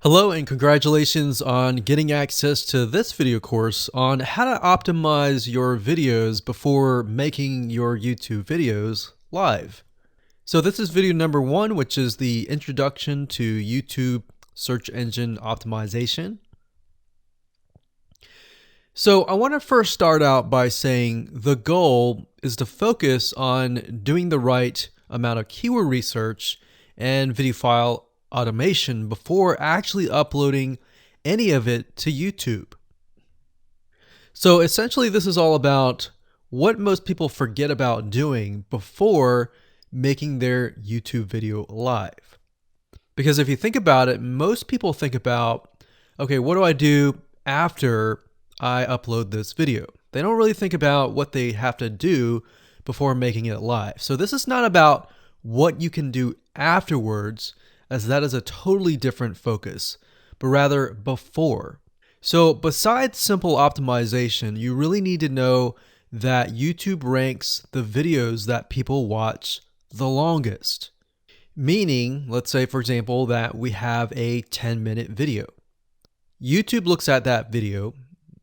Hello and congratulations on getting access to this video course on how to optimize your videos before making your YouTube videos live. So this is video number 1, which is the introduction to YouTube search engine optimization. So I want to first start out by saying the goal is to focus on doing the right amount of keyword research and video file automation before actually uploading any of it to YouTube. So essentially this is all about what most people forget about doing before making their YouTube video live. Because if you think about it, most people think about, okay, what do I do after I upload this video? They don't really think about what they have to do before making it live. So this is not about what you can do afterwards, as that is a totally different focus, but rather before. So besides simple optimization, you really need to know that YouTube ranks the videos that people watch the longest. Meaning, let's say for example, that we have a 10-minute video. YouTube looks at that video.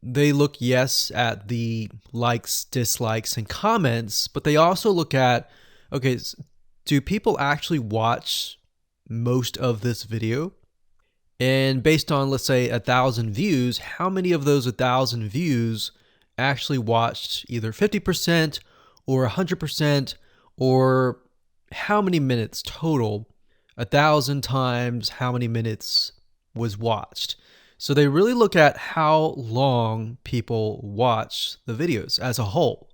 They look, yes, at the likes, dislikes, and comments, but they also look at, okay, do people actually watch most of this video? And based on, let's say, 1,000 views, how many of those 1,000 views actually watched either 50% or 100%, or how many minutes total? 1,000 times how many minutes was watched. So they really look at how long people watch the videos as a whole.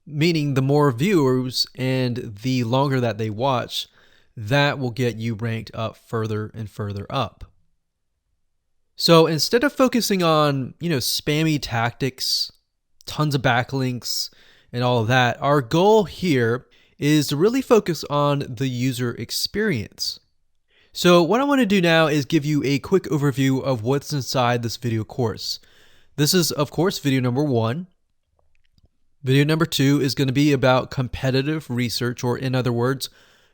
Meaning the more viewers and the longer that they watch, that will get you ranked up further and further up. So instead of focusing on, spammy tactics, tons of backlinks, and all of that, our goal here is to really focus on the user experience. So what I want to do now is give you a quick overview of what's inside this video course. This is, of course, video number 1. Video number 2 is going to be about competitive research, or in other words,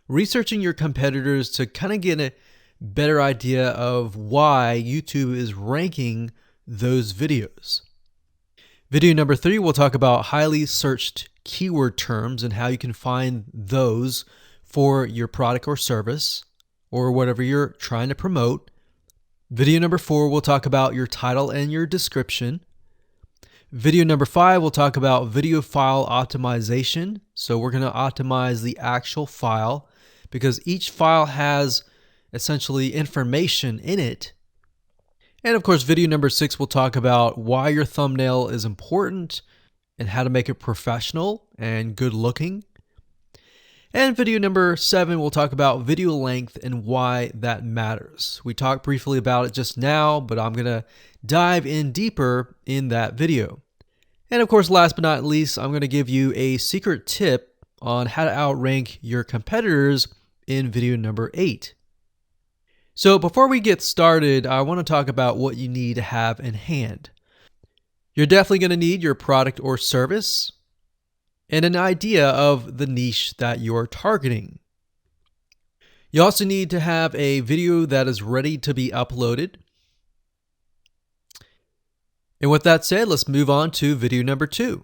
researching your competitors to kind of get a better idea of why YouTube is ranking those videos. Video number 3, we'll talk about highly searched keyword terms and how you can find those for your product or service or whatever you're trying to promote. Video number 4, we'll talk about your title and your description. Video number 5, we'll talk about video file optimization. So we're going to optimize the actual file because each file has essentially information in it. And of course, video number 6, we'll talk about why your thumbnail is important and how to make it professional and good looking. And video number 7, we'll talk about video length and why that matters. We talked briefly about it just now, but I'm going to dive in deeper in that video. And of course, last but not least, I'm going to give you a secret tip on how to outrank your competitors in video number 8. So before we get started, I want to talk about what you need to have in hand. You're definitely going to need your product or service and an idea of the niche that you're targeting. You also need to have a video that is ready to be uploaded. And with that said, let's move on to video number 2.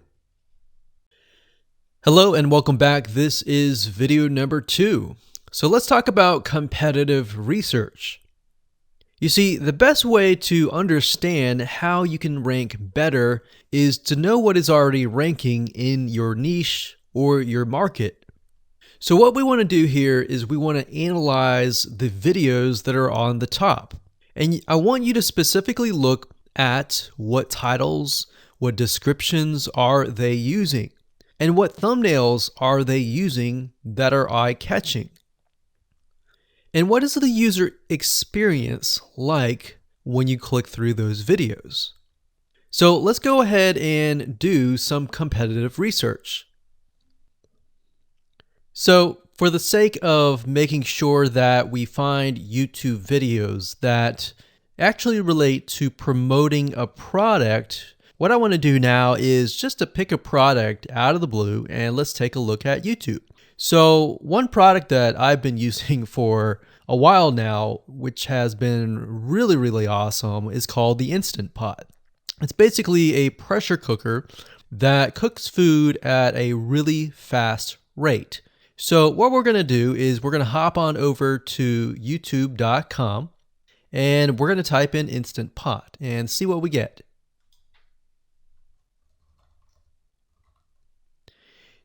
Hello and welcome back. This is video number 2. So let's talk about competitive research. You see, the best way to understand how you can rank better is to know what is already ranking in your niche or your market. So what we want to do here is we want to analyze the videos that are on the top. And I want you to specifically look at what titles, what descriptions are they using, and what thumbnails are they using that are eye-catching. And what is the user experience like when you click through those videos? So let's go ahead and do some competitive research. So for the sake of making sure that we find YouTube videos that actually relate to promoting a product, what I want to do now is just to pick a product out of the blue and let's take a look at YouTube. So one product that I've been using for a while now, which has been really, really awesome, is called the Instant Pot. It's basically a pressure cooker that cooks food at a really fast rate. So what we're going to do is we're going to hop on over to youtube.com and we're going to type in Instant Pot and see what we get.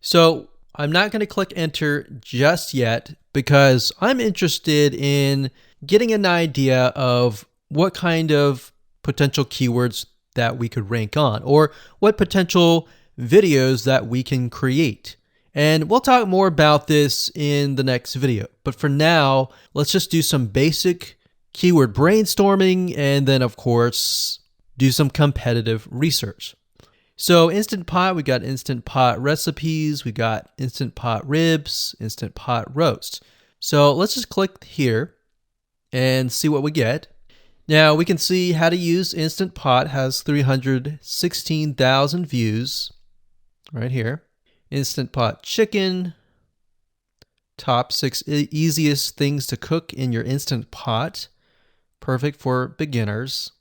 So I'm not going to click enter just yet because I'm interested in getting an idea of what kind of potential keywords that we could rank on, or what potential videos that we can create. And we'll talk more about this in the next video. But for now, let's just do some basic keyword brainstorming and then, of course, do some competitive research. So Instant Pot, we got Instant Pot recipes, we got Instant Pot ribs, Instant Pot roast. So let's just click here and see what we get. Now we can see how to use Instant Pot has 316,000 views right here. Instant Pot chicken, top 6 easiest things to cook in your Instant Pot. Perfect for beginners.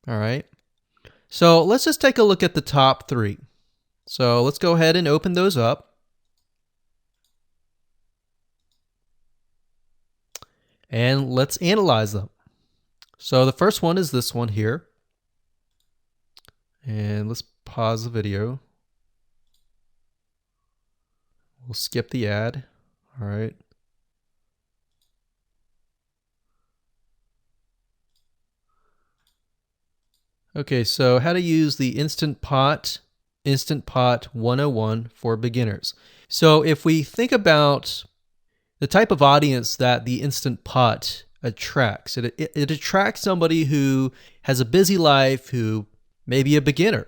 All right. So let's just take a look at the top 3. So let's go ahead and open those up. And let's analyze them. So the first one is this one here. And let's pause the video. We'll skip the ad. All right. Okay, so how to use the Instant Pot 101 for beginners. So if we think about the type of audience that the Instant Pot attracts, it attracts somebody who has a busy life, who may be a beginner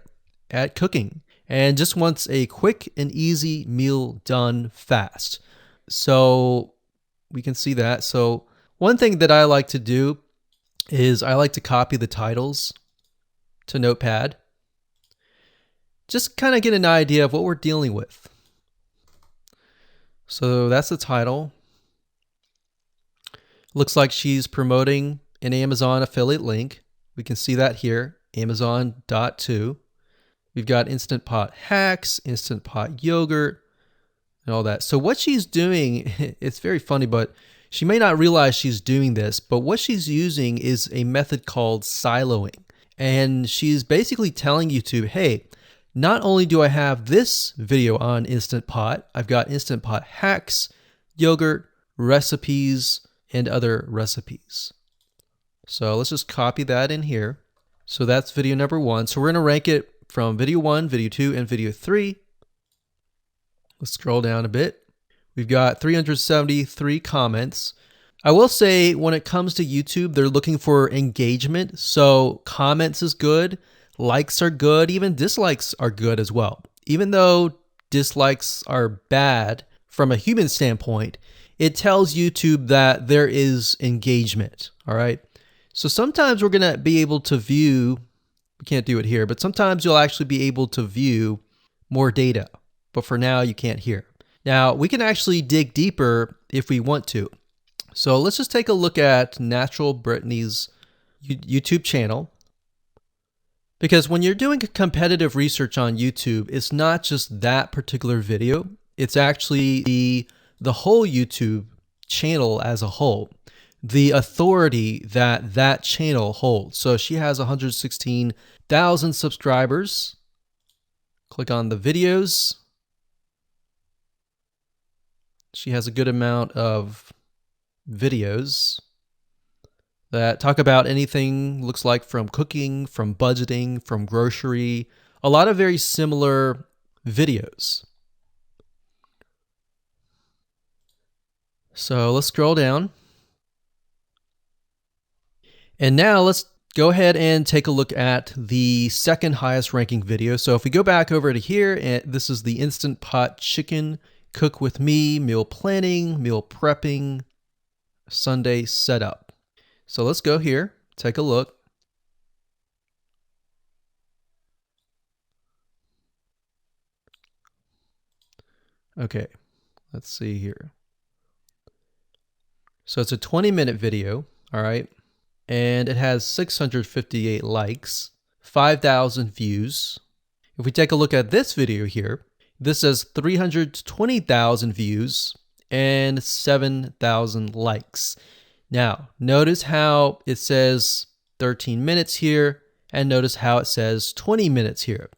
at cooking and just wants a quick and easy meal done fast. So we can see that. So one thing that I like to do is I like to copy the titles to Notepad. Just kind of get an idea of what we're dealing with. So that's the title. Looks like she's promoting an Amazon affiliate link. We can see that here, Amazon.to. We've got Instant Pot hacks, Instant Pot yogurt, and all that. So what she's doing, it's very funny, but she may not realize she's doing this, but what she's using is a method called siloing. And she's basically telling YouTube, hey, not only do I have this video on Instant Pot, I've got Instant Pot hacks, yogurt, recipes, and other recipes. So let's just copy that in here. So that's video number 1. So we're going to rank it from video 1, video 2, and video 3. Let's scroll down a bit. We've got 373 comments. I will say when it comes to YouTube, they're looking for engagement. So comments is good, likes are good, even dislikes are good as well. Even though dislikes are bad from a human standpoint, it tells YouTube that there is engagement. All right. So sometimes we're going to be able to view, we can't do it here, but sometimes you'll actually be able to view more data. But for now, you can't hear. Now, we can actually dig deeper if we want to. So let's just take a look at Natural Brittany's YouTube channel. Because when you're doing competitive research on YouTube, it's not just that particular video. It's actually the whole YouTube channel as a whole. The authority that that channel holds. So she has 116,000 subscribers. Click on the videos. She has a good amount of videos that talk about anything, looks like from cooking, from budgeting, from grocery, a lot of very similar videos. So let's scroll down. And now let's go ahead and take a look at the second highest ranking video. So if we go back over to here, and this is the Instant Pot chicken, cook with me, meal planning, meal prepping, Sunday setup. So let's go here, take a look. Okay, let's see here. So it's a 20-minute video, all right? And it has 658 likes, 5,000 views. If we take a look at this video here, this has 320,000 views and 7,000 likes. Now, notice how it says 13 minutes here, and notice how it says 20 minutes here.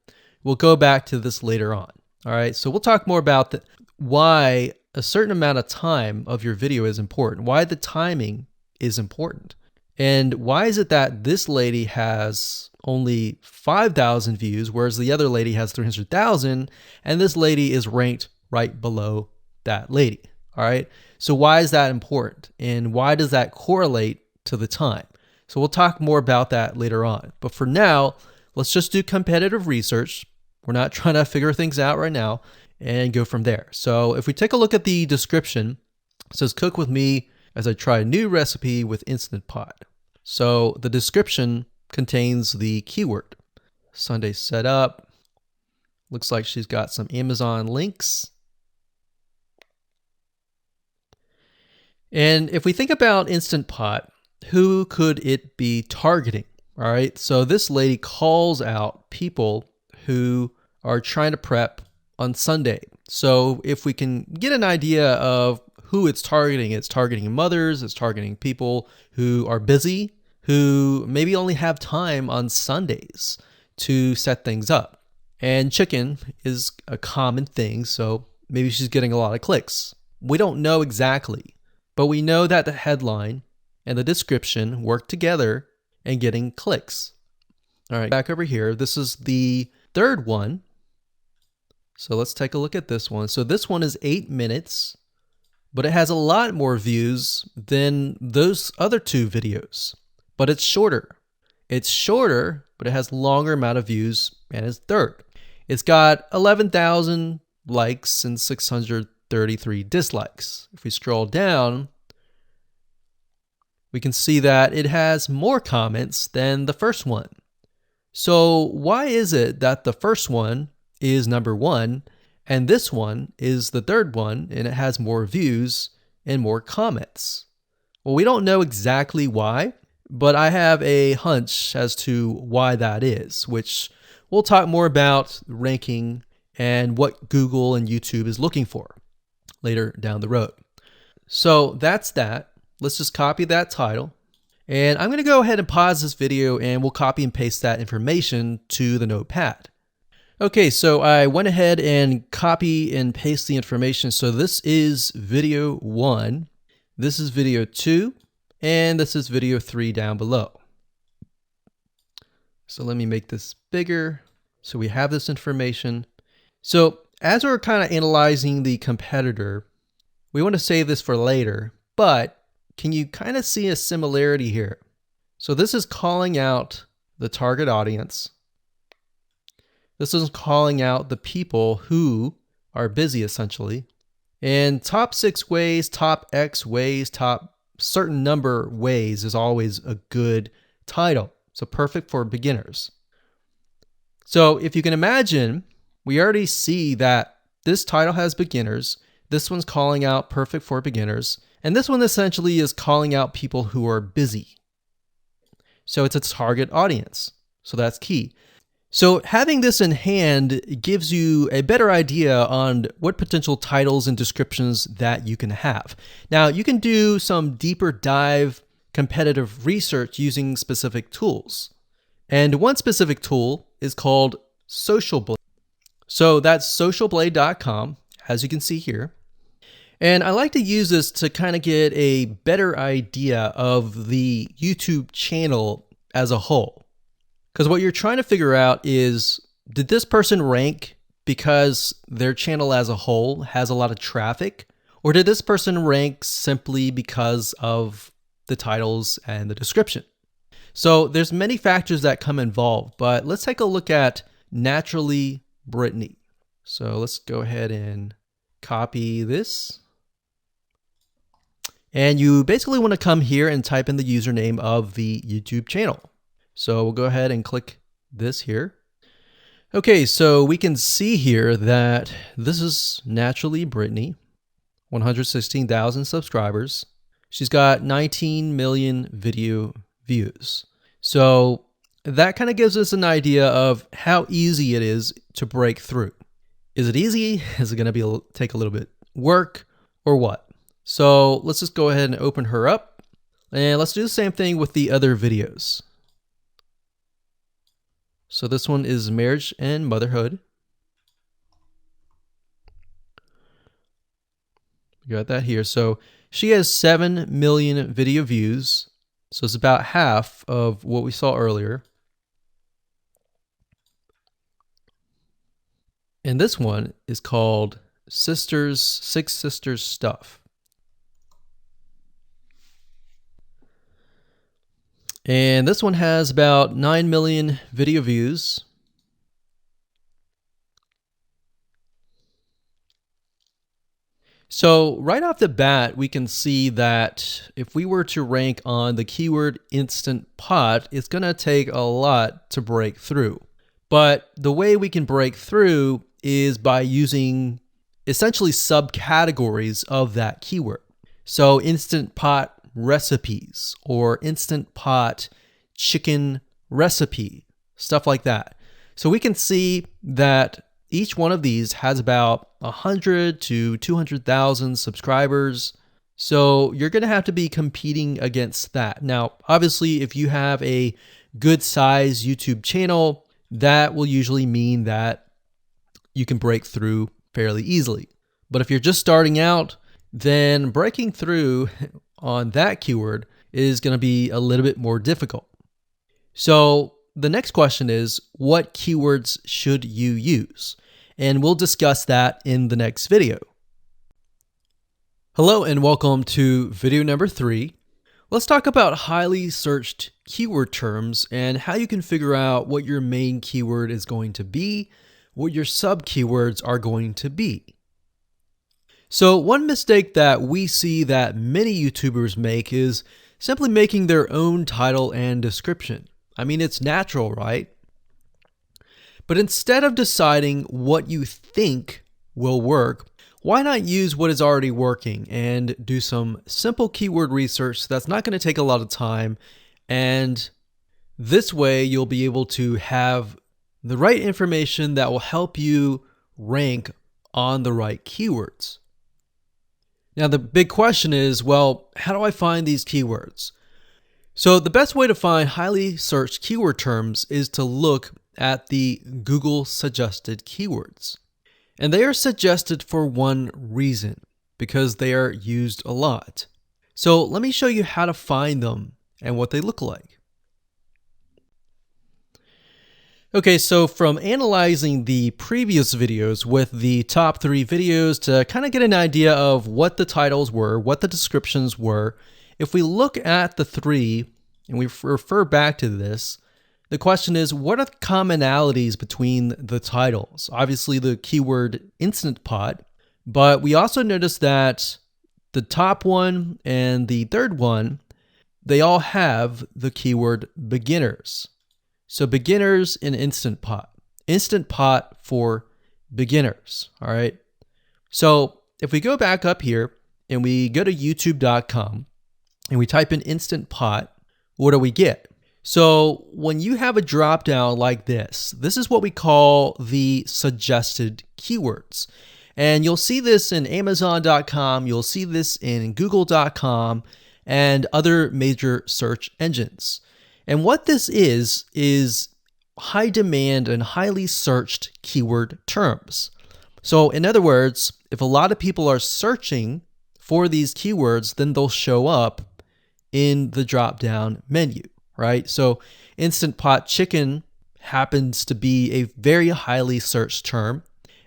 We'll go back to this later on. All right, so we'll talk more about why a certain amount of time of your video is important, why the timing is important. And why is it that this lady has only 5,000 views, whereas the other lady has 300,000, and this lady is ranked right below that lady? All right. So why is that important? And why does that correlate to the time? So we'll talk more about that later on. But for now, let's just do competitive research. We're not trying to figure things out right now, and go from there. So if we take a look at the description, it says cook with me as I try a new recipe with Instant Pot. So the description contains the keyword. Sunday setup. Looks like she's got some Amazon links. And if we think about Instant Pot, who could it be targeting? All right, so this lady calls out people who are trying to prep on Sunday. So if we can get an idea of who it's targeting mothers, it's targeting people who are busy, who maybe only have time on Sundays to set things up. And chicken is a common thing, so maybe she's getting a lot of clicks. We don't know exactly, but we know that the headline and the description work together and getting clicks. All right, back over here. This is the third one. So let's take a look at this one. So this one is 8 minutes, but it has a lot more views than those other two videos, but it's shorter. It's shorter, but it has longer amount of views, and it's third. It's got 11,000 likes and 633 dislikes. If we scroll down, we can see that it has more comments than the first one. So why is it that the first one is number one and this one is the third one and it has more views and more comments? Well, we don't know exactly why, but I have a hunch as to why that is, which we'll talk more about ranking and what Google and YouTube is looking for later down the road. So that's that. Let's just copy that title. And I'm going to go ahead and pause this video and we'll copy and paste that information to the notepad. Okay, so I went ahead and copy and paste the information. So this is video 1, this is video 2, and this is video 3 down below. So let me make this bigger so we have this information. So as we're kind of analyzing the competitor, we want to save this for later, but can you kind of see a similarity here? So this is calling out the target audience. This is calling out the people who are busy, essentially. And top 6 ways, top X ways, top certain number ways is always a good title. So perfect for beginners. So if you can imagine, we already see that this title has beginners. This one's calling out perfect for beginners. And this one essentially is calling out people who are busy. So it's a target audience. So that's key. So having this in hand gives you a better idea on what potential titles and descriptions that you can have. Now, you can do some deeper dive competitive research using specific tools. And one specific tool is called Social Blade. So that's socialblade.com, as you can see here. And I like to use this to kind of get a better idea of the YouTube channel as a whole. Because what you're trying to figure out is, did this person rank because their channel as a whole has a lot of traffic? Or did this person rank simply because of the titles and the description? So there's many factors that come involved, but let's take a look at Naturally Brittany. So let's go ahead and copy this. And you basically want to come here and type in the username of the YouTube channel. So we'll go ahead and click this here. Okay, so we can see here that this is Naturally Brittany, 116,000 subscribers. She's got 19 million video views. So that kind of gives us an idea of how easy it is to break through. Is it easy? Is it going to take a little bit work or what? So let's just go ahead and open her up, and let's do the same thing with the other videos. So this one is marriage and motherhood. We got that here. So she has 7 million video views. So it's about half of what we saw earlier. And this one is called Six Sisters Stuff. And this one has about 9 million video views. So right off the bat, we can see that if we were to rank on the keyword Instant Pot, it's going to take a lot to break through. But the way we can break through is by using essentially subcategories of that keyword. So Instant Pot recipes or Instant Pot chicken recipe, stuff like that. So we can see that each one of these has about 100 to 200,000 subscribers. So you're going to have to be competing against that. Now, obviously, if you have a good size YouTube channel, that will usually mean that you can break through fairly easily. But if you're just starting out, then breaking through on that keyword is going to be a little bit more difficult. So the next question is, what keywords should you use? And we'll discuss that in the next video. Hello and welcome to video number 3. Let's talk about highly searched keyword terms and how you can figure out what your main keyword is going to be, what your sub keywords are going to be. So one mistake that we see that many YouTubers make is simply making their own title and description. I mean, it's natural, right? But instead of deciding what you think will work, why not use what is already working and do some simple keyword research that's not going to take a lot of time, and this way you'll be able to have the right information that will help you rank on the right keywords. Now the big question is, well, how do I find these keywords? So the best way to find highly searched keyword terms is to look at the Google suggested keywords. And they are suggested for one reason, because they are used a lot. So let me show you how to find them and what they look like. Okay, so from analyzing the previous videos with the top 3 videos to kind of get an idea of what the titles were, what the descriptions were, if we look at the 3 and we refer back to this, the question is, what are the commonalities between the titles? Obviously the keyword Instant Pot, but we also notice that the top one and the third one, they all have the keyword beginners. So beginners in Instant Pot. Instant Pot for beginners, all right? So if we go back up here and we go to youtube.com and we type in Instant Pot, what do we get? So when you have a drop down like this is what we call the suggested keywords. And you'll see this in Amazon.com, you'll see this in Google.com and other major search engines. And what this is high demand and highly searched keyword terms. So in other words, if a lot of people are searching for these keywords, then they'll show up in the drop down menu. Right? So Instant Pot chicken happens to be a very highly searched term.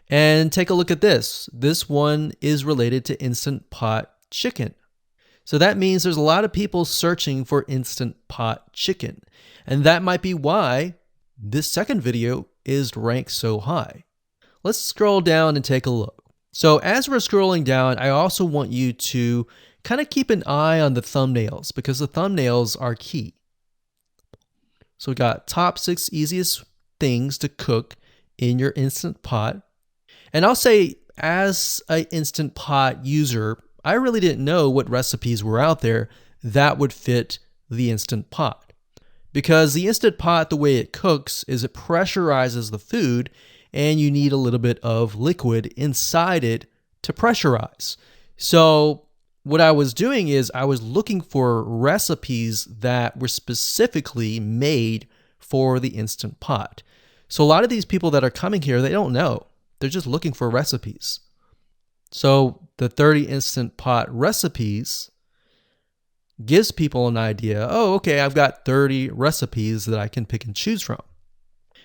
And take a look at this. This one is related to Instant Pot chicken. So that means there's a lot of people searching for Instant Pot chicken. And that might be why this second video is ranked so high. Let's scroll down and take a look. So as we're scrolling down, I also want you to kind of keep an eye on the thumbnails, because the thumbnails are key. So we got top 6 easiest things to cook in your Instant Pot. And I'll say, as an Instant Pot user, I really didn't know what recipes were out there that would fit the Instant Pot. Because the Instant Pot, the way it cooks is it pressurizes the food, and you need a little bit of liquid inside it to pressurize. So what I was doing is I was looking for recipes that were specifically made for the Instant Pot. So a lot of these people that are coming here, they don't know. They're just looking for recipes. So the 30 Instant Pot recipes gives people an idea. Oh, okay, I've got 30 recipes that I can pick and choose from.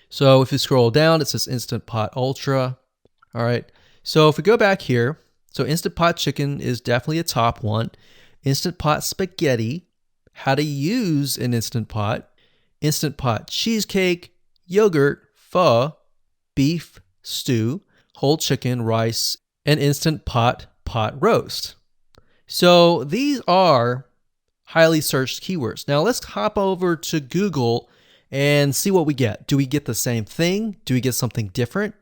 So if you scroll down, it says Instant Pot Ultra. All right. So if we go back here, so Instant Pot Chicken is definitely a top one. Instant Pot Spaghetti, how to use an Instant Pot. Instant Pot Cheesecake, Yogurt, Pho, Beef Stew, Whole Chicken, Rice, and Instant Pot Pot Roast. So these are highly searched keywords. Now let's hop over to Google and see what we get. Do we get the same thing? Do we get something different?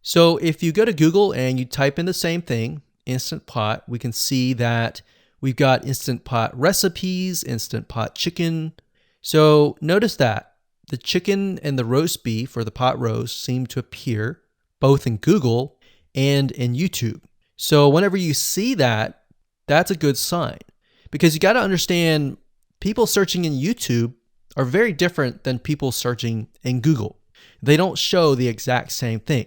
So if you go to Google and you type in the same thing, Instant Pot, we can see that we've got Instant Pot recipes, Instant Pot chicken. So notice that the chicken and the roast beef or the pot roast seem to appear both in Google and in YouTube. So whenever you see that, that's a good sign, because you got to understand people searching in YouTube are very different than people searching in Google. They don't show the exact same thing.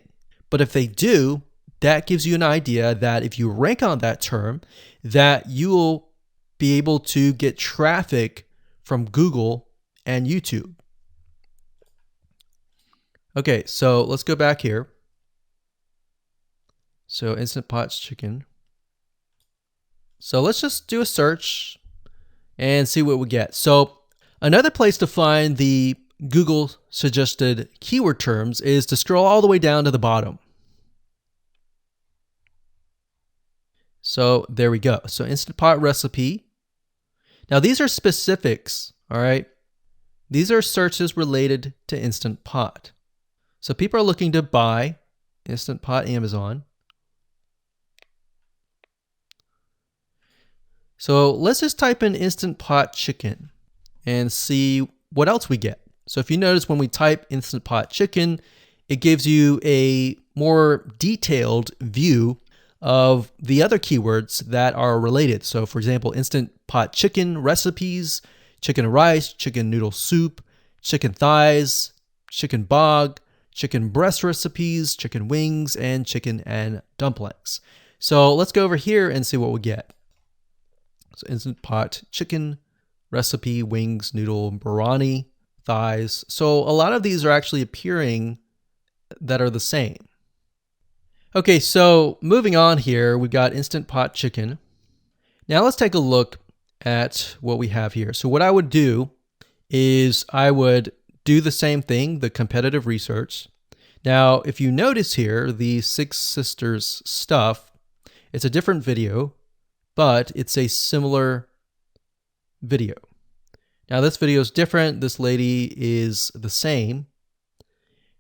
But if they do, that gives you an idea that if you rank on that term, that you will be able to get traffic from Google and YouTube. Okay, so let's go back here. So Instant Pot Chicken. So let's just do a search and see what we get. So another place to find the Google suggested keyword terms is to scroll all the way down to the bottom. So there we go. So Instant Pot recipe. Now these are specifics, all right? These are searches related to Instant Pot. So people are looking to buy Instant Pot Amazon. So let's just type in Instant Pot chicken and see what else we get. So if you notice when we type Instant Pot chicken, it gives you a more detailed view of the other keywords that are related. So for example, Instant Pot chicken recipes, chicken rice, chicken noodle soup, chicken thighs, chicken bog, chicken breast recipes, chicken wings, and chicken and dumplings. So let's go over here and see what we get. So Instant Pot chicken recipe, wings, noodle, biryani, thighs. So a lot of these are actually appearing that are the same. Okay, so moving on here, we've got Instant Pot chicken. Now let's take a look at what we have here. So what I would do is I would do the same thing, the competitive research. Now, if you notice here, the Six Sisters stuff, it's a different video, but it's a similar video. Now this video is different. This lady is the same.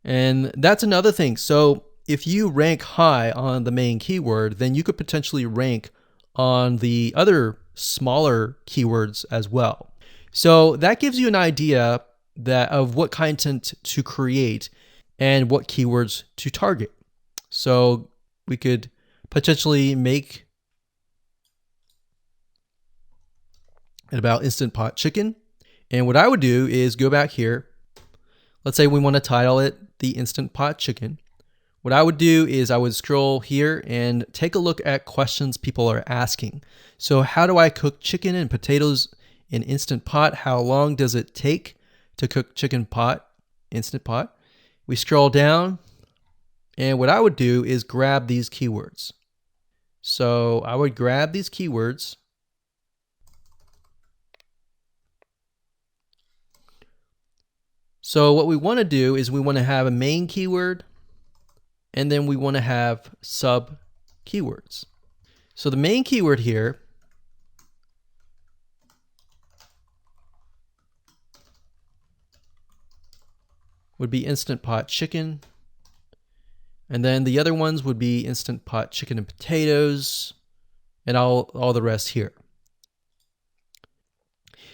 And that's another thing. So if you rank high on the main keyword, then you could potentially rank on the other smaller keywords as well. So that gives you an idea of what content to create and what keywords to target. So we could potentially make it about Instant Pot chicken. And what I would do is go back here. Let's say we want to title it the Instant Pot chicken. What I would do is I would scroll here and take a look at questions people are asking. So how do I cook chicken and potatoes in Instant Pot? How long does it take to cook chicken pot, Instant Pot? We scroll down, and what I would do is grab these keywords. So I would grab these keywords. So what we want to do is we want to have a main keyword, and then we want to have sub keywords. So the main keyword here would be Instant Pot chicken. And then the other ones would be Instant Pot chicken and potatoes, and all the rest here.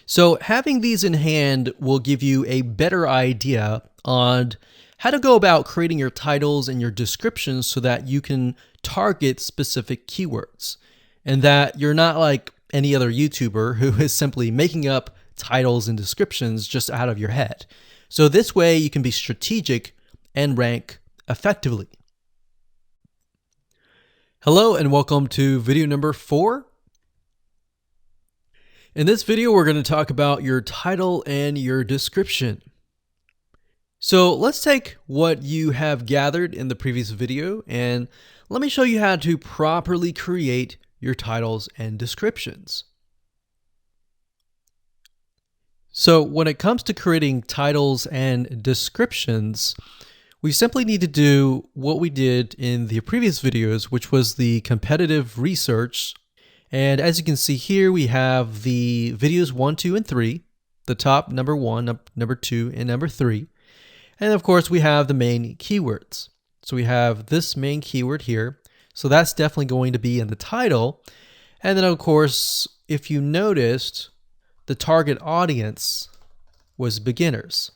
So having these in hand will give you a better idea on how to go about creating your titles and your descriptions so that you can target specific keywords, and that you're not like any other YouTuber who is simply making up titles and descriptions just out of your head. So this way you can be strategic and rank effectively. Hello and welcome to video number 4. In this video, we're going to talk about your title and your description. So let's take what you have gathered in the previous video and let me show you how to properly create your titles and descriptions. So when it comes to creating titles and descriptions, we simply need to do what we did in the previous videos, which was the competitive research. And as you can see here, we have the videos 1, 2, and 3, the top number 1, number 2, and number 3. And of course, we have the main keywords. So we have this main keyword here. So that's definitely going to be in the title. And then of course, if you noticed, the target audience was beginners.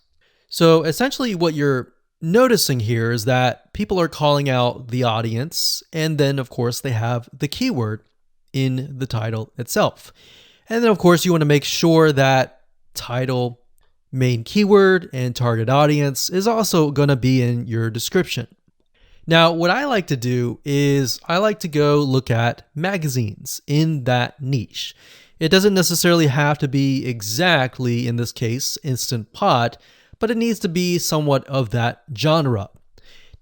So essentially what you're noticing here is that people are calling out the audience, and then of course they have the keyword in the title itself. And then of course you want to make sure that title, main keyword, and target audience is also going to be in your description. Now what I like to do is I like to go look at magazines in that niche. It doesn't necessarily have to be exactly, in this case, Instant Pot, but it needs to be somewhat of that genre.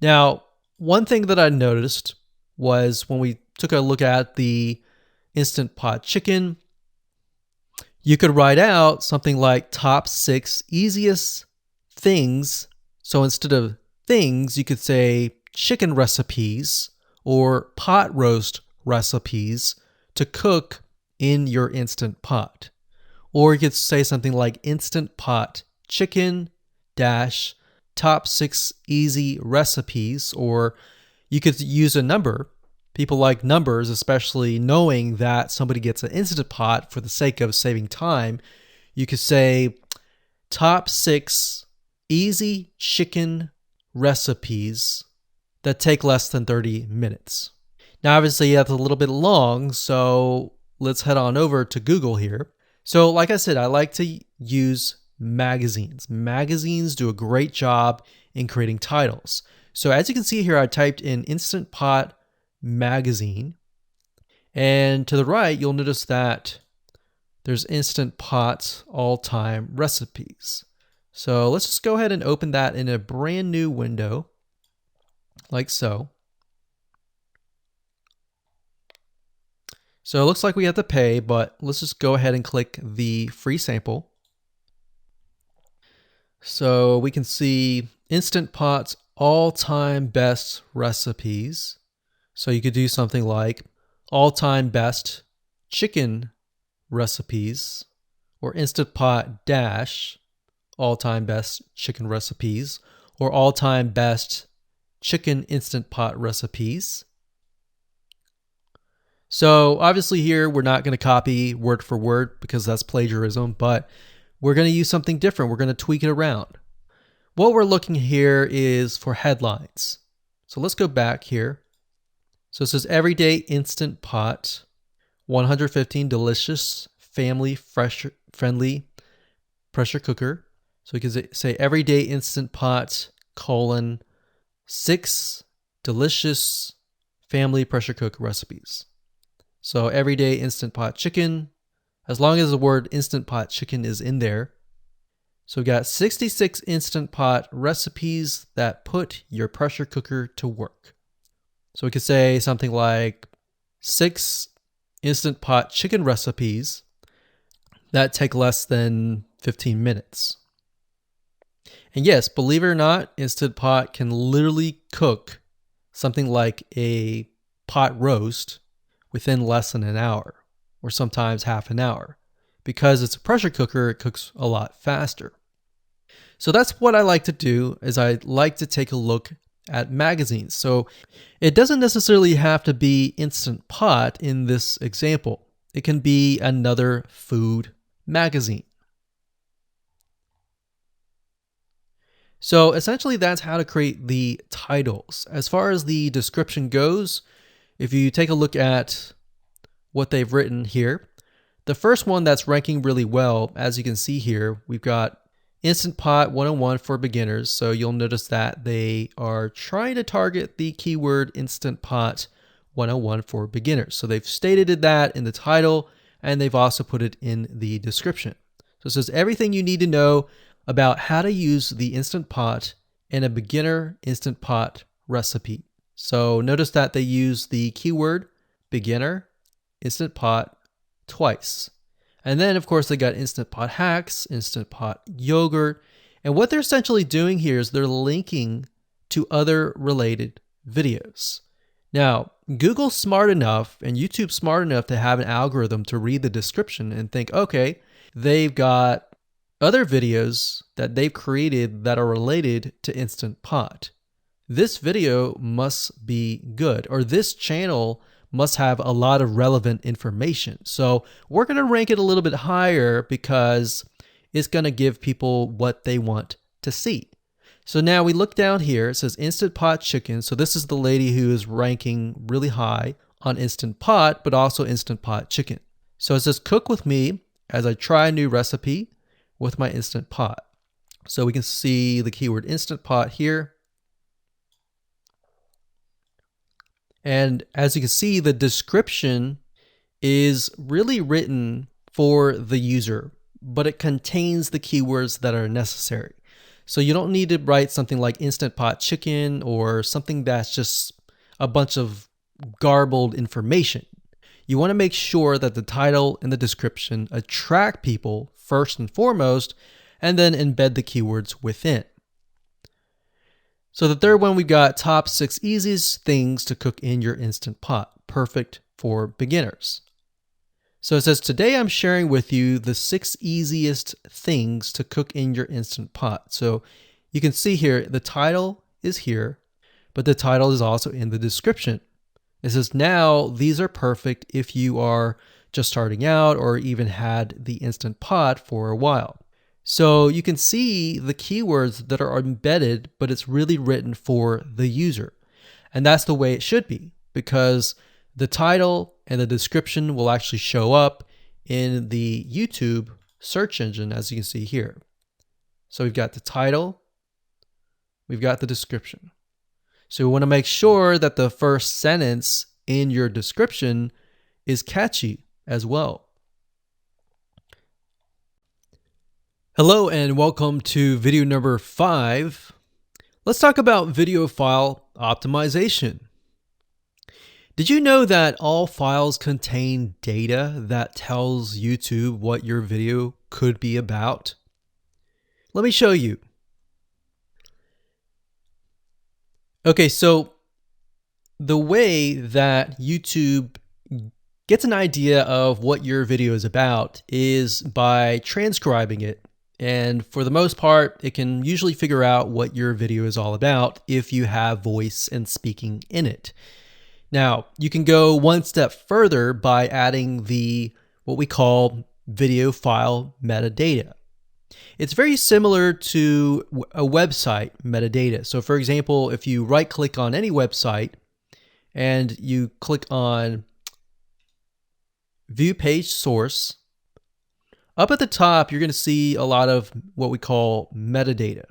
Now, one thing that I noticed was when we took a look at the Instant Pot chicken, you could write out something like top 6 easiest things. So instead of things, you could say chicken recipes or pot roast recipes to cook in your Instant Pot. Or you could say something like Instant Pot chicken dash top 6 easy recipes, or you could use a number. People like numbers, especially knowing that somebody gets an Instant Pot for the sake of saving time. You could say top 6 easy chicken recipes that take less than 30 minutes. Now, obviously, that's a little bit long, so let's head on over to Google here. So like I said, I like to use magazines. Magazines do a great job in creating titles. So as you can see here, I typed in Instant Pot magazine. And to the right, you'll notice that there's Instant Pot all-time recipes. So let's just go ahead and open that in a brand new window, like so. So it looks like we have to pay, but let's just go ahead and click the free sample. So we can see Instant Pot's all-time best recipes. So you could do something like all-time best chicken recipes, or Instant Pot dash all-time best chicken recipes, or all-time best chicken Instant Pot recipes. So obviously here we're not going to copy word for word because that's plagiarism, but we're going to use something different. We're going to tweak it around. What we're looking here is for headlines. So let's go back here. So it says everyday Instant Pot, 115 delicious, family friendly pressure cooker. So we can say everyday Instant Pot, 6 delicious family pressure cook recipes. So everyday Instant Pot chicken, as long as the word Instant Pot chicken is in there. So we got 66 Instant Pot recipes that put your pressure cooker to work. So we could say something like 6 Instant Pot chicken recipes that take less than 15 minutes. And yes, believe it or not, Instant Pot can literally cook something like a pot roast within less than an hour, or sometimes half an hour. Because it's a pressure cooker, it cooks a lot faster. So that's what I like to do, is I like to take a look at magazines. So it doesn't necessarily have to be Instant Pot in this example. It can be another food magazine. So essentially that's how to create the titles. As far as the description goes, if you take a look at what they've written here, the first one that's ranking really well, as you can see here, we've got Instant Pot 101 for beginners. So you'll notice that they are trying to target the keyword Instant Pot 101 for beginners. So they've stated that in the title, and they've also put it in the description. So it says everything you need to know about how to use the Instant Pot in a beginner Instant Pot recipe. So notice that they use the keyword beginner Instant Pot twice. And then, of course, they got Instant Pot hacks, Instant Pot yogurt. And what they're essentially doing here is they're linking to other related videos. Now, Google's smart enough and YouTube's smart enough to have an algorithm to read the description and think, okay, they've got other videos that they've created that are related to Instant Pot. This video must be good, or this channel must have a lot of relevant information. So we're going to rank it a little bit higher because it's going to give people what they want to see. So now we look down here, it says Instant Pot Chicken. So this is the lady who is ranking really high on Instant Pot, but also Instant Pot Chicken. So it says cook with me as I try a new recipe with my Instant Pot. So we can see the keyword Instant Pot here. And as you can see, the description is really written for the user, but it contains the keywords that are necessary. So you don't need to write something like Instant Pot Chicken or something that's just a bunch of garbled information. You want to make sure that the title and the description attract people first and foremost, and then embed the keywords within. So the third one, we've got top 6 easiest things to cook in your Instant Pot, perfect for beginners. So it says, today I'm sharing with you the 6 easiest things to cook in your Instant Pot. So you can see here, the title is here, but the title is also in the description. It says, now these are perfect if you are just starting out or even had the Instant Pot for a while. So you can see the keywords that are embedded, but it's really written for the user. And that's the way it should be, because the title and the description will actually show up in the YouTube search engine, as you can see here. So we've got the title, we've got the description. So we want to make sure that the first sentence in your description is catchy as well. Hello and welcome to video number 5. Let's talk about video file optimization. Did you know that all files contain data that tells YouTube what your video could be about? Let me show you. Okay, so the way that YouTube gets an idea of what your video is about is by transcribing it. And for the most part, it can usually figure out what your video is all about if you have voice and speaking in it. Now, you can go one step further by adding what we call video file metadata. It's very similar to a website metadata. So for example, if you right click on any website and you click on View Page Source, up at the top, you're going to see a lot of what we call metadata.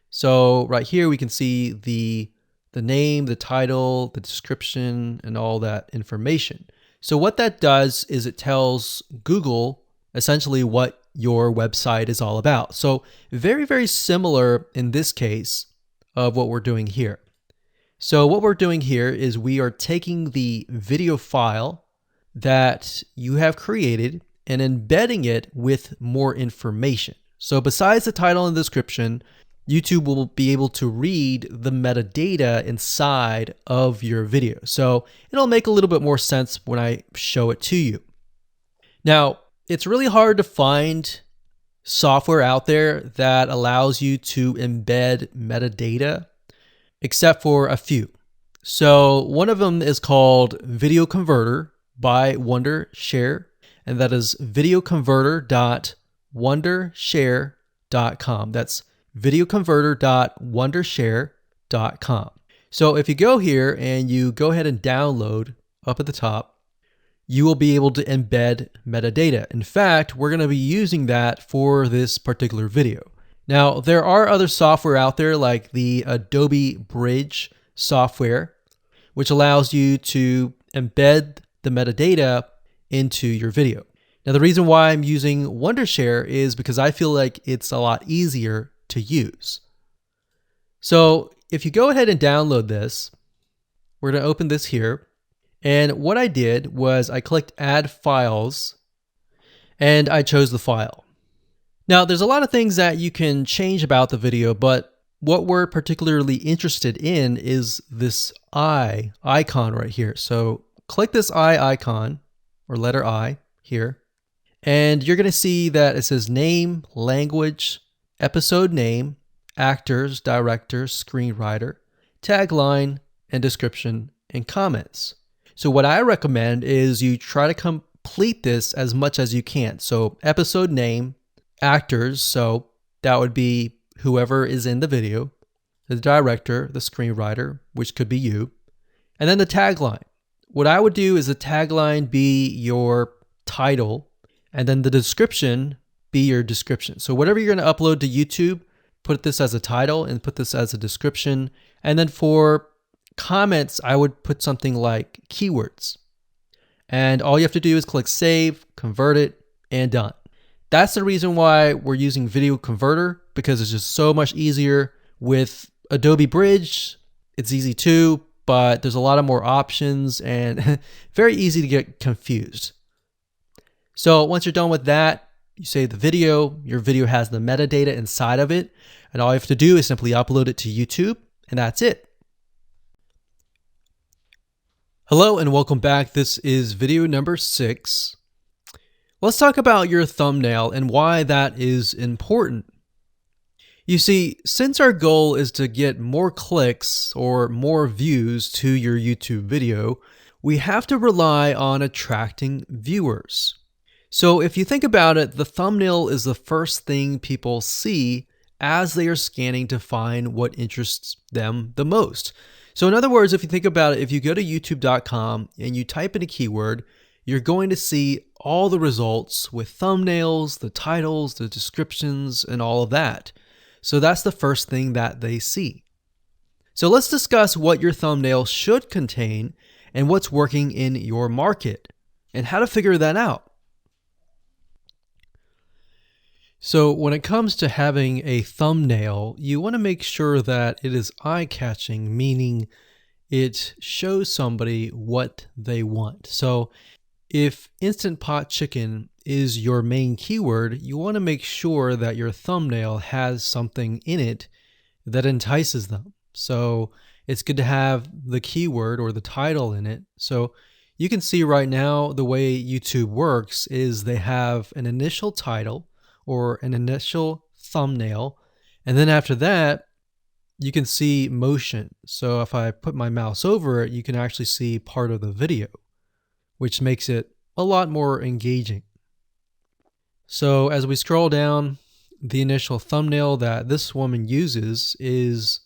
So right here, we can see the name, the title, the description, and all that information. So what that does is it tells Google essentially what your website is all about. So very, very similar in this case of what we're doing here. So what we're doing here is we are taking the video file that you have created and embedding it with more information. So besides the title and description, YouTube will be able to read the metadata inside of your video. So it'll make a little bit more sense when I show it to you. Now, it's really hard to find software out there that allows you to embed metadata except for a few. So one of them is called Video Converter by Wondershare, and that is videoconverter.wondershare.com. That's videoconverter.wondershare.com. So if you go here and you go ahead and download up at the top, you will be able to embed metadata. In fact, we're going to be using that for this particular video. Now, there are other software out there like the Adobe Bridge software, which allows you to embed the metadata into your video. Now, the reason why I'm using Wondershare is because I feel like it's a lot easier to use. So if you go ahead and download this, we're going to open this here. And what I did was I clicked Add Files, and I chose the file. Now, there's a lot of things that you can change about the video, but what we're particularly interested in is this I icon right here. So click this I icon, or letter I here, and you're going to see that it says name, language, episode name, actors, directors, screenwriter, tagline, and description, and comments. So what I recommend is you try to complete this as much as you can. So episode name, actors, so that would be whoever is in the video, the director, the screenwriter, which could be you, and then the tagline. What I would do is the tagline be your title, and then the description be your description. So whatever you're going to upload to YouTube, put this as a title and put this as a description. And then for comments, I would put something like keywords. And all you have to do is click save, convert it, and done. That's the reason why we're using Video Converter, because it's just so much easier. With Adobe Bridge, it's easy too, but there's a lot of more options and very easy to get confused. So once you're done with that, you save the video, your video has the metadata inside of it, and all you have to do is simply upload it to YouTube, and that's it. Hello and welcome back. This is video number 6. Let's talk about your thumbnail and why that is important. You see, since our goal is to get more clicks or more views to your YouTube video, we have to rely on attracting viewers. So if you think about it, the thumbnail is the first thing people see as they are scanning to find what interests them the most. So in other words, if you think about it, if you go to youtube.com and you type in a keyword, you're going to see all the results with thumbnails, the titles, the descriptions, and all of that. So that's the first thing that they see. So let's discuss what your thumbnail should contain and what's working in your market and how to figure that out. So when it comes to having a thumbnail, you want to make sure that it is eye-catching, meaning it shows somebody what they want. So if Instant Pot Chicken is your main keyword, you want to make sure that your thumbnail has something in it that entices them. So it's good to have the keyword or the title in it. So you can see right now the way YouTube works is they have an initial title or an initial thumbnail, and then after that you can see motion. So if I put my mouse over it, you can actually see part of the video, which makes it a lot more engaging. So as we scroll down, the initial thumbnail that this woman uses is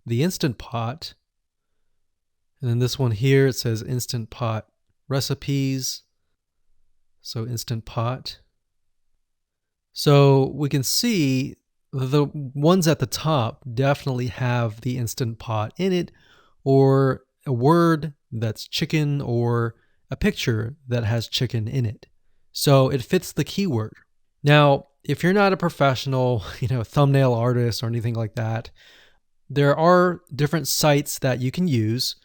the Instant Pot, and then this one here, it says Instant Pot recipes, so Instant Pot. So we can see the ones at the top definitely have the Instant Pot in it, or a word that's chicken, or a picture that has chicken in it. So it fits the keyword. Now, if you're not a professional, thumbnail artist or anything like that, there are different sites that you can use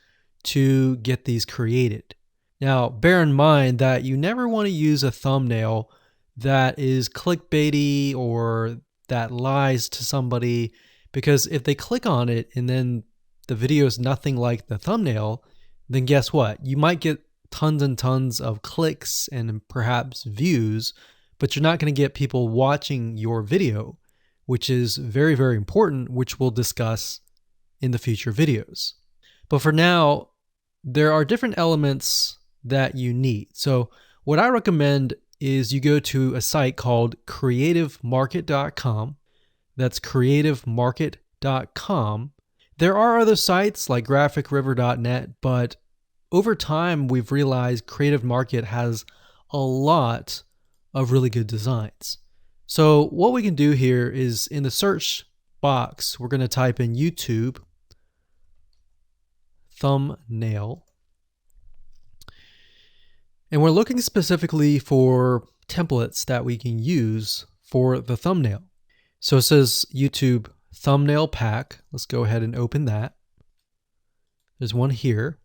to get these created. Now, bear in mind that you never want to use a thumbnail that is clickbaity or that lies to somebody, because if they click on it and then the video is nothing like the thumbnail, then guess what? You might get tons and tons of clicks and perhaps views, but you're not going to get people watching your video, which is very, very important, which we'll discuss in the future videos. But for now, there are different elements that you need. So what I recommend is you go to a site called creativemarket.com. That's creativemarket.com. There are other sites like graphicriver.net, but over time we've realized Creative Market has a lot of really good designs. So what we can do here is in the search box, we're going to type in YouTube thumbnail. And we're looking specifically for templates that we can use for the thumbnail. So it says YouTube thumbnail pack. Let's go ahead and open that. There's one here.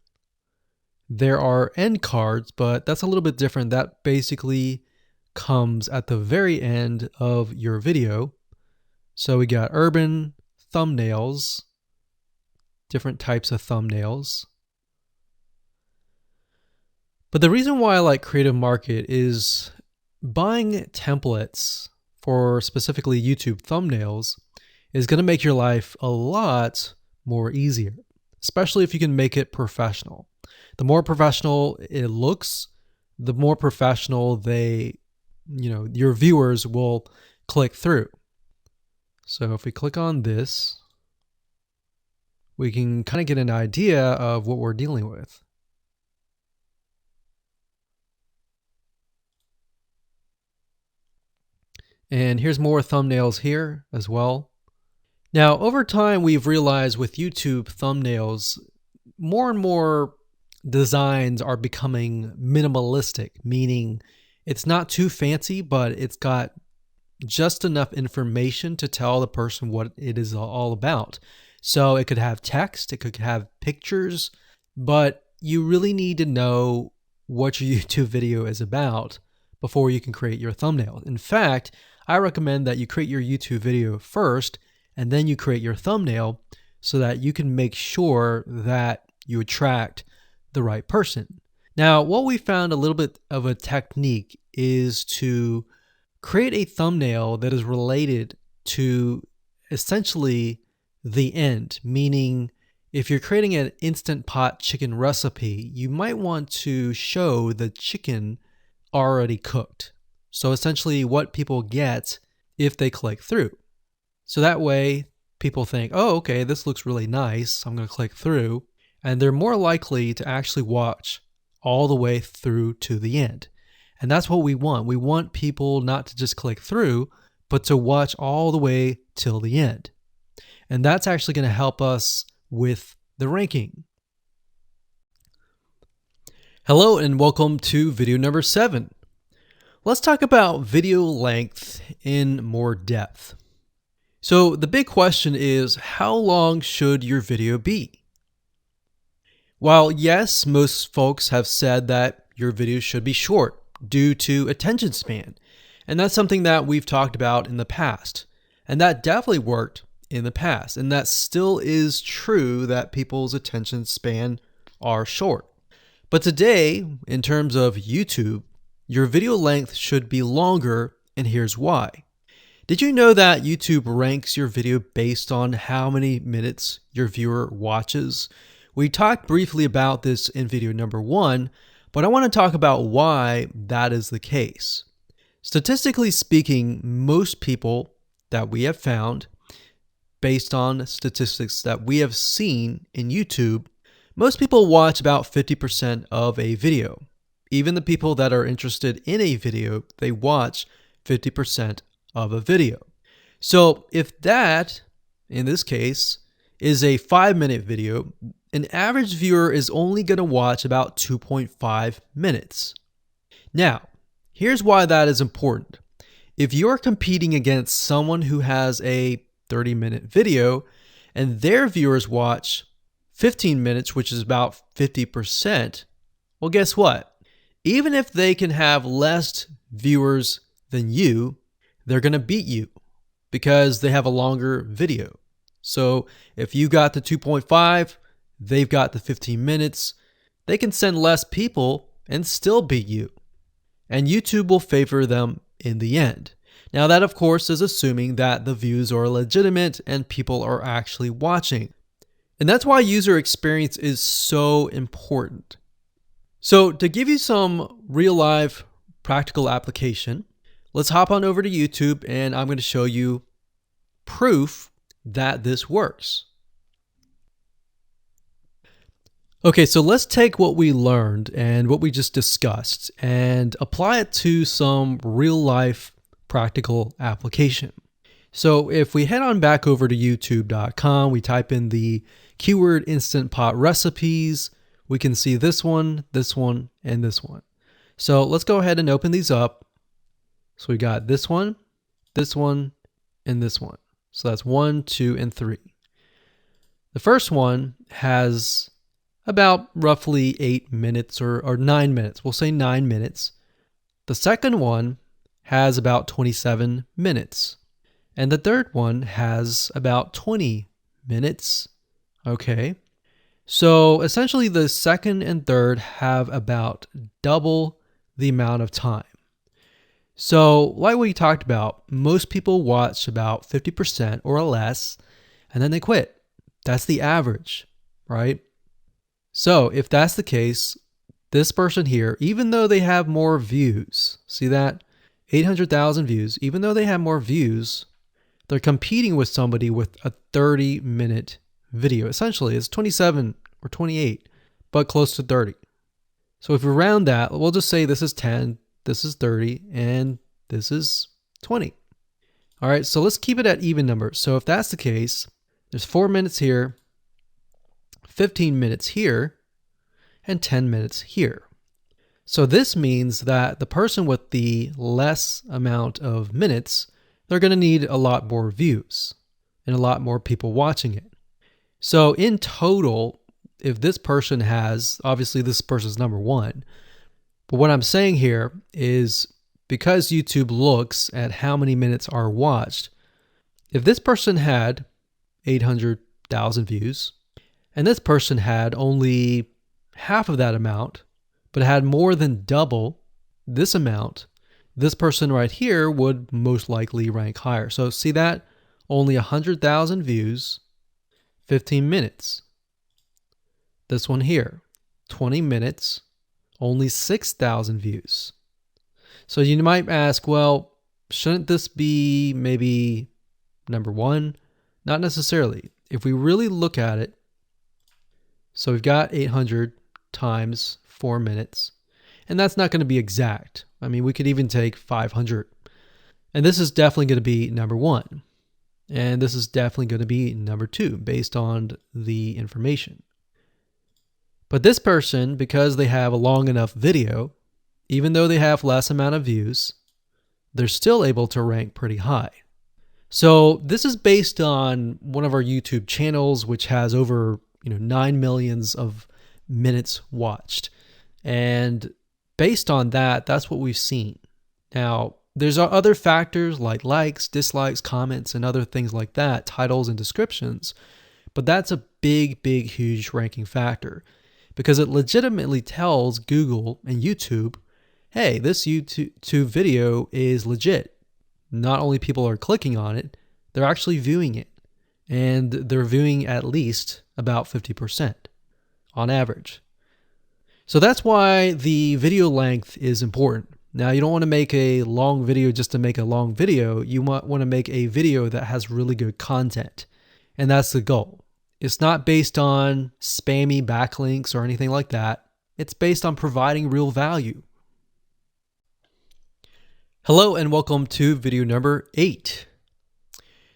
There are end cards, but that's a little bit different. That basically comes at the very end of your video. So we got urban thumbnails, different types of thumbnails. But the reason why I like Creative Market is buying templates for specifically YouTube thumbnails is going to make your life a lot more easier, especially if you can make it professional. The more professional it looks, the more professional your viewers will click through. So if we click on this, we can kind of get an idea of what we're dealing with. And here's more thumbnails here as well. Now, over time, we've realized with YouTube thumbnails, more and more designs are becoming minimalistic, meaning it's not too fancy, but it's got just enough information to tell the person what it is all about. So it could have text, it could have pictures, but you really need to know what your YouTube video is about before you can create your thumbnail. In fact, I recommend that you create your YouTube video first and then you create your thumbnail so that you can make sure that you attract the right person. Now, what we found a little bit of a technique is to create a thumbnail that is related to essentially the end, meaning if you're creating an Instant Pot chicken recipe, you might want to show the chicken already cooked. So essentially what people get if they click through. So that way people think, oh, okay, this looks really nice. I'm going to click through. And they're more likely to actually watch all the way through to the end. And that's what we want. We want people not to just click through, but to watch all the way till the end. And that's actually going to help us with the ranking. Hello and welcome to video number 7. Let's talk about video length in more depth. So the big question is, how long should your video be? While yes, most folks have said that your video should be short due to attention span, and that's something that we've talked about in the past, and that definitely worked in the past, and that still is true that people's attention span are short. But today, in terms of YouTube, your video length should be longer, and here's why. Did you know that YouTube ranks your video based on how many minutes your viewer watches? We talked briefly about this in video number 1, but I want to talk about why that is the case. Statistically speaking, most people that we have found, based on statistics that we have seen in YouTube, most people watch about 50% of a video. Even the people that are interested in a video, they watch 50% of a video. So if that, in this case, is a 5-minute video, an average viewer is only going to watch about 2.5 minutes. Now, here's why that is important. If you're competing against someone who has a 30-minute video and their viewers watch 15 minutes, which is about 50%, well, guess what? Even if they can have less viewers than you, they're going to beat you because they have a longer video. So if you got the 2.5, they've got the 15 minutes, they can send less people and still beat you. And YouTube will favor them in the end. Now that of course is assuming that the views are legitimate and people are actually watching. And that's why user experience is so important. So to give you some real life practical application, let's hop on over to YouTube and I'm going to show you proof that this works. Okay, so let's take what we learned and what we just discussed and apply it to some real life practical application. So if we head on back over to youtube.com, we type in the keyword Instant Pot recipes, we can see this one, and this one. So let's go ahead and open these up. So we got this one, and this one. So that's 1, 2, and 3. The first one has about roughly 8 minutes or 9 minutes. We'll say 9 minutes. The second one has about 27 minutes. And the third one has about 20 minutes. Okay. So essentially the second and third have about double the amount of time. So like we talked about, most people watch about 50% or less, and then they quit. That's the average, right? So if that's the case, this person here, even though they have more views, see that? 800,000 views, even though they have more views, they're competing with somebody with a 30-minute video. Essentially, it's 27 or 28, but close to 30. So if we round that, we'll just say this is 10, this is 30, and this is 20. All right, so let's keep it at even numbers. So if that's the case, there's 4 minutes here, 15 minutes here, and 10 minutes here. So this means that the person with the less amount of minutes, they're going to need a lot more views and a lot more people watching it. So in total, if this person has, obviously this person's number one, but what I'm saying here is because YouTube looks at how many minutes are watched, if this person had 800,000 views, and this person had only half of that amount, but had more than double this amount, this person right here would most likely rank higher. So see that? Only 100,000 views, 15 minutes. This one here, 20 minutes, only 6,000 views. So you might ask, well, shouldn't this be maybe number one? Not necessarily. If we really look at it, so we've got 800 times 4 minutes, and that's not going to be exact. I mean, we could even take 500. And this is definitely going to be number one. And this is definitely going to be number two based on the information. But this person, because they have a long enough video, even though they have less amount of views, they're still able to rank pretty high. So this is based on one of our YouTube channels, which has over 9 million of minutes watched. And based on that, that's what we've seen. Now, there's other factors like likes, dislikes, comments, and other things like that, titles and descriptions. But that's a big, huge ranking factor because it legitimately tells Google and YouTube, hey, this YouTube video is legit. Not only people are clicking on it, they're actually viewing it. And they're viewing at least about 50% on average. So that's why the video length is important. Now, you don't want to make a long video just to make a long video. You might want to make a video that has really good content. And that's the goal. It's not based on spammy backlinks or anything like that. It's based on providing real value. Hello and welcome to video number 8.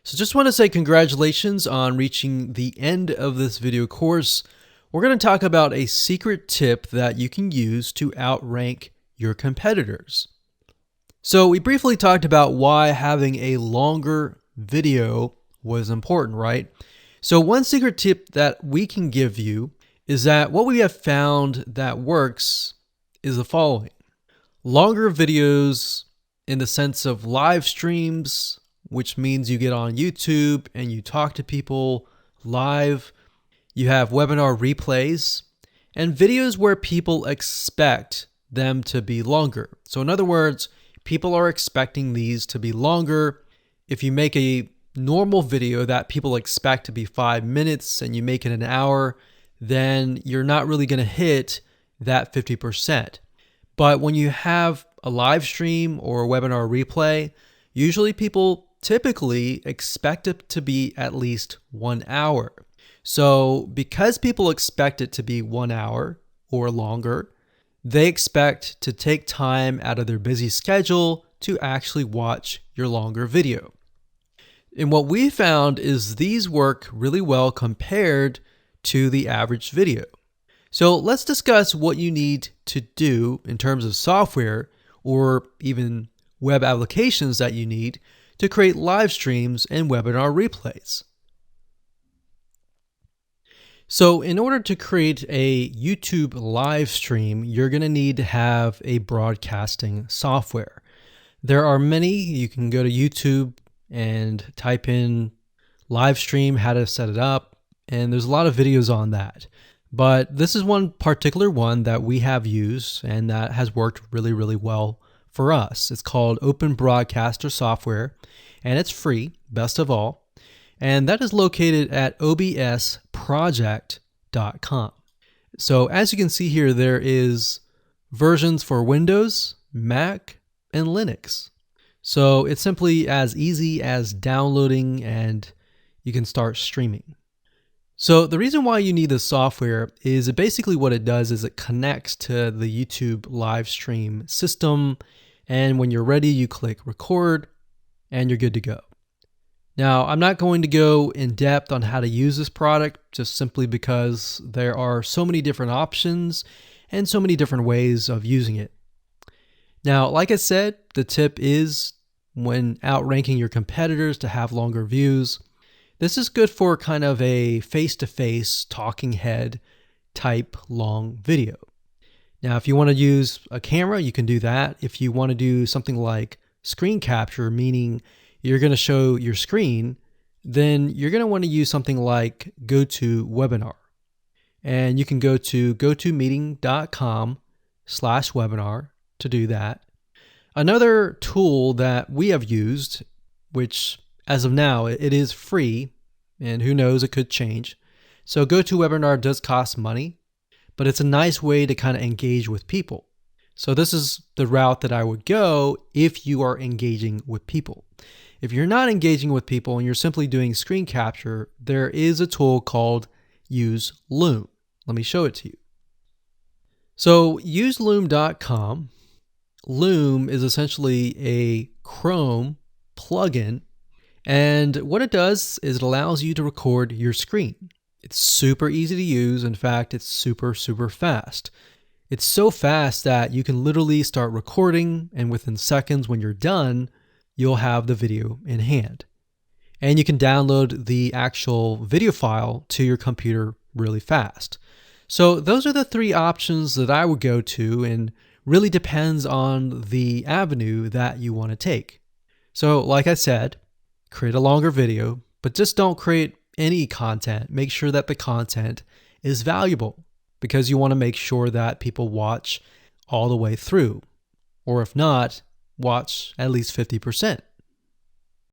So just want to say congratulations on reaching the end of this video course. We're going to talk about a secret tip that you can use to outrank your competitors. So we briefly talked about why having a longer video was important, right? So one secret tip that we can give you is that what we have found that works is the following. Longer videos in the sense of live streams, which means you get on YouTube and you talk to people live. You have webinar replays and videos where people expect them to be longer. So in other words, people are expecting these to be longer. If you make a normal video that people expect to be 5 minutes and you make it an hour, then you're not really going to hit that 50%. But when you have a live stream or a webinar replay, usually people typically expect it to be at least 1 hour. So because people expect it to be 1 hour or longer, they expect to take time out of their busy schedule to actually watch your longer video. And what we found is these work really well compared to the average video. So let's discuss what you need to do in terms of software or even web applications that you need to create live streams and webinar replays. So in order to create a YouTube live stream, you're going to need to have a broadcasting software. There are many. You can go to YouTube and type in live stream, how to set it up, and there's a lot of videos on that. But this is one particular one that we have used and that has worked really, really well for us. It's called Open Broadcaster Software, and it's free, best of all. And that is located at obsproject.com. So as you can see here, there is versions for Windows, Mac, and Linux. So it's simply as easy as downloading and you can start streaming. So the reason why you need this software is basically what it does is it connects to the YouTube live stream system. And when you're ready, you click record and you're good to go. Now, I'm not going to go in depth on how to use this product just simply because there are so many different options and so many different ways of using it. Now, like I said, the tip is when outranking your competitors to have longer views. This is good for kind of a face-to-face talking head type long video. Now, if you want to use a camera, you can do that. If you want to do something like screen capture, meaning you're going to show your screen, then you're going to want to use something like GoToWebinar. And you can go to gotomeeting.com/webinar to do that. Another tool that we have used, which as of now, it is free, and who knows, it could change. So GoToWebinar does cost money, but it's a nice way to kind of engage with people. So this is the route that I would go if you are engaging with people. If you're not engaging with people and you're simply doing screen capture, there is a tool called Use Loom. Let me show it to you. So useloom.com. Loom is essentially a Chrome plugin, and what it does is it allows you to record your screen. It's super easy to use. In fact, it's super, super fast. It's so fast that you can literally start recording, and within seconds when you're done, you'll have the video in hand. And you can download the actual video file to your computer really fast. So those are the three options that I would go to, and really depends on the avenue that you want to take. So like I said, create a longer video, but just don't create any content. Make sure that the content is valuable, because you want to make sure that people watch all the way through. Or if not, watch at least 50%.